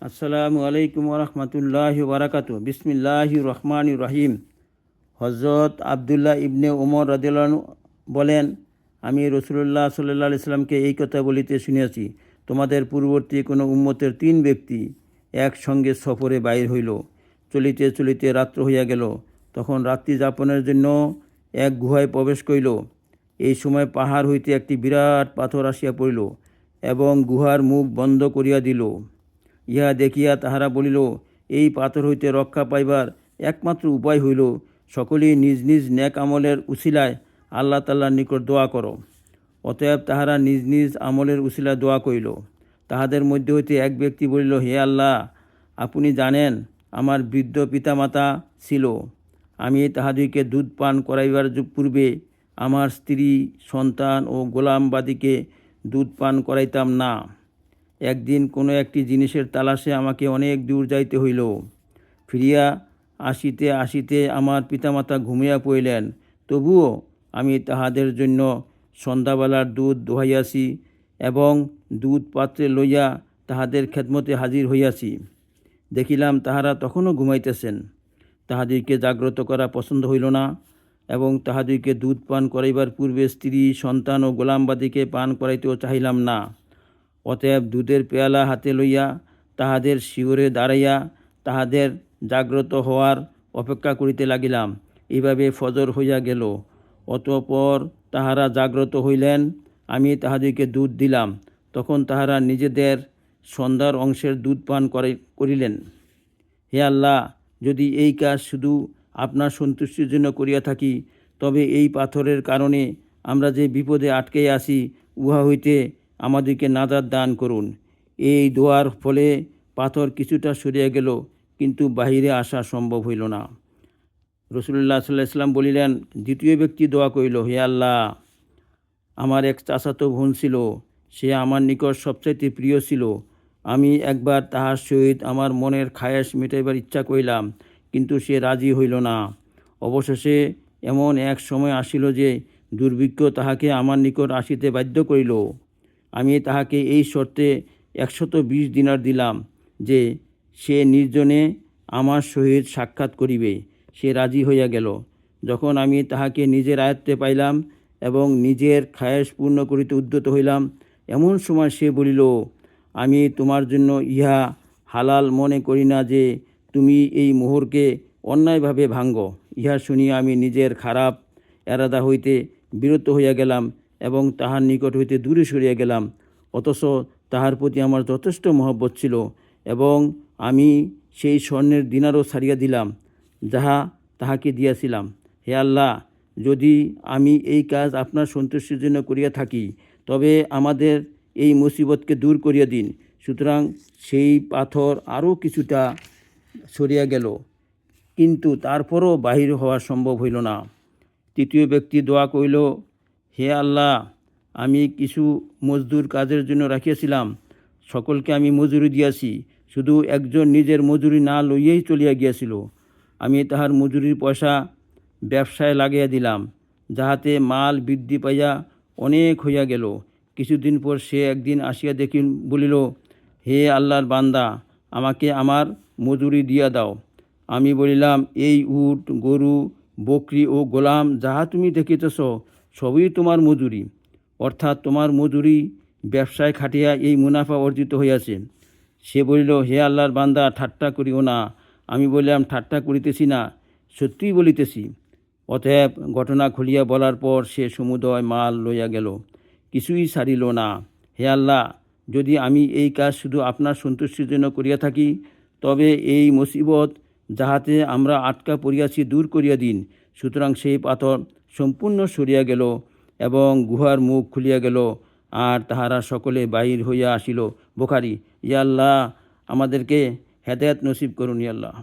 আসসালামু আলাইকুম ওরহমতুল্লাহি বারাকাতু। বিসমিল্লাহির রহমানির রহিম। হজরত আবদুল্লাহ ইবনে উমর রাদিয়াল্লাহু আনহু বলেন, আমি রাসূলুল্লাহ সাল্লাল্লাহু আলাইহি সাল্লামকে এই কথা বলিতে শুনিয়াছি, তোমাদের পূর্ববর্তী কোনো উম্মতের 3 ব্যক্তি একসঙ্গে সফরে বাইর হইল। চলিতে চলিতে রাত্র হইয়া গেল। তখন রাত্রি যাপনের জন্য এক গুহায় প্রবেশ করিল। এই সময় পাহাড় হইতে একটি বিরাট পাথর আসিয়া পড়িল এবং গুহার মুখ বন্ধ করিয়া দিল। ইহা দেখিয়া তাহারা বলিল, এই পাথর হইতে রক্ষা পাইবার একমাত্র উপায় হইল সকলেই নিজ নিজ নেক আমলের উসিলায় আল্লাহ তাআলার নিকট দোয়া করো। অতএব তাহারা নিজ নিজ আমলের উসিলায় দোয়া করিল। তাহাদের মধ্যে হইতে এক ব্যক্তি বলিল, হে আল্লাহ, আপনি জানেন আমার বৃদ্ধ পিতামাতা ছিল। আমি তাহাদিকে দুধ পান করাইবার পূর্বে আমার স্ত্রী, সন্তান ও গোলামবাদীকে দুধ পান করাইতাম না। একদিন কোনো একটি জিনিসের তালাশে আমাকে অনেক দূর যাইতে হইল। ফিরিয়া আসিতে আসিতে আমার পিতামাতা ঘুমিয়া পড়িলেন। তবুও আমি তাহাদের জন্য সন্ধ্যাবেলার দুধ দোহাইয়াছি এবং দুধ পাত্রে লইয়া তাহাদের খেদমতে হাজির হইয়াছি। দেখিলাম তাহারা তখনও ঘুমাইতেছেন। তাহাদিকে জাগ্রত করা পছন্দ হইল না এবং তাহাদিকে দুধ পান করাইবার পূর্বে স্ত্রী, সন্তান ও গোলামবাদীকে পান করাইতেও চাহিলাম না। অতএব দুধের পেয়ালা হাতে লইয়া তাহাদের শিওরে দাঁড়াইয়া তাহাদের জাগ্রত হওয়ার অপেক্ষা করিতে লাগিলাম। এইভাবে ফজর হইয়া গেল। অতঃপর তাহারা জাগ্রত হইলেন। আমি তাহাদিকে দুধ দিলাম। তখন তাহারা নিজেদের সন্ধ্যার অংশের দুধ পান করিলেন। হে আল্লাহ, যদি এই কাজ শুধু আপনার সন্তুষ্টির জন্য করিয়া থাকি, তবে এই পাথরের কারণে আমরা যে বিপদে আটকে আছি, উহা হইতে আমাদেরকে নাজাত দান করুন। এই দোয়ার ফলে পাথর কিছুটা সরিয়া গেল, কিন্তু বাহিরে আসা সম্ভব হইল না। রাসূলুল্লাহ সাল্লাল্লাহু আলাইহি ওয়াসাল্লাম বলিলেন, দ্বিতীয় ব্যক্তি দোয়া করিল, হে আল্লাহ, আমার এক চাচাতো বোন ছিল। সে আমার নিকট সবচাইতে প্রিয় ছিল। আমি একবার তাহার সহিত আমার মনের খায়েশ মেটাইবার ইচ্ছা করিলাম, কিন্তু সে রাজি হইল না। অবশেষে এমন এক সময় আসিল যে দুর্ভিক্ষ তাহাকে আমার নিকট আসিতে বাধ্য করিল। আমি তাহাকে এই শর্তে 120 দিনার দিলাম যে সে নির্জনে আমার সহিত সাক্ষাৎ করিবে। সে রাজি হইয়া গেল। যখন আমি তাহাকে নিজের আয়ত্তে পাইলাম এবং নিজের খায়েশ পূর্ণ করিতে উদ্যত হইলাম, এমন সময় সে বলিল, আমি তোমার জন্য ইহা হালাল মনে করি না যে তুমি এই মোহরকে অন্যায়ভাবে ভাঙ্গ। ইহা শুনিয়া আমি নিজের খারাপ এরাদা হইতে বিরত হইয়া গেলাম এবং তাহার নিকট হইতে দূরে সরিয়া গেলাম। অথচ তাহার প্রতি আমার যথেষ্ট মহব্বত ছিল এবং আমি সেই স্বর্ণের দিনারও ছাড়িয়া দিলাম, যাহা তাহাকে দিয়াছিলাম। হে আল্লাহ, যদি আমি এই কাজ আপনার সন্তুষ্টির জন্য করিয়া থাকি, তবে আমাদের এই মুসিবতকে দূর করিয়া দিন। সুতরাং সেই পাথর আরও কিছুটা সরিয়া গেল, কিন্তু তারপরও বাহির হওয়া সম্ভব হইল না। তৃতীয় ব্যক্তি দোয়া করিল, হে আল্লাহ, আমি কিছু মজদুর কাজের জন্য রাখিয়াছিলাম। সকলকে আমি মজুরি দিয়াছি, শুধু একজন নিজের মজুরি না লইয়াই চলিয়া গিয়াছিল। আমি তাহার মজুরির পয়সা ব্যবসায় লাগাইয়া দিলাম, যাহাতে মাল বৃদ্ধি পাইয়া অনেক হইয়া গেল। কিছুদিন পর সে একদিন আসিয়া বলিল, হে আল্লাহর বান্দা, আমাকে আমার মজুরি দিয়া দাও। আমি বলিলাম, এই উট, গরু, বকরি ও গোলাম যাহা তুমি দেখিতেছ, সবই তোমার মজুরি, অর্থাৎ তোমার মজুরি ব্যবসায় খাটিয়া এই মুনাফা অর্জিত হইয়াছে। সে বলিল, হে আল্লাহর বান্দা, ঠাট্টা করিও না। আমি বললাম, ঠাট্টা করিতেছি না, সত্যিই বলিতেছি। অতএব ঘটনা খুলিয়া বলার পর সে সমুদয় মাল লইয়া গেল, কিছুই ছাড়িল না। হে আল্লাহ, যদি আমি এই কাজ শুধু আপনার সন্তুষ্টির জন্য করিয়া থাকি, তবে এই মুসিবত যাহাতে আমরা আটকা পড়িয়াছি দূর করিয়া দিন। সুতরাং সেই পাথর সম্পূর্ণ সরিয়া গেল এবং গুহার মুখ খুলিয়া গেল, আর তাহারা সকলে বাহির হইয়া আসিল। বুখারী। ইয়া আল্লাহ, আমাদেরকে হেদায়েত নসিব করুন ইয়া আল্লাহ।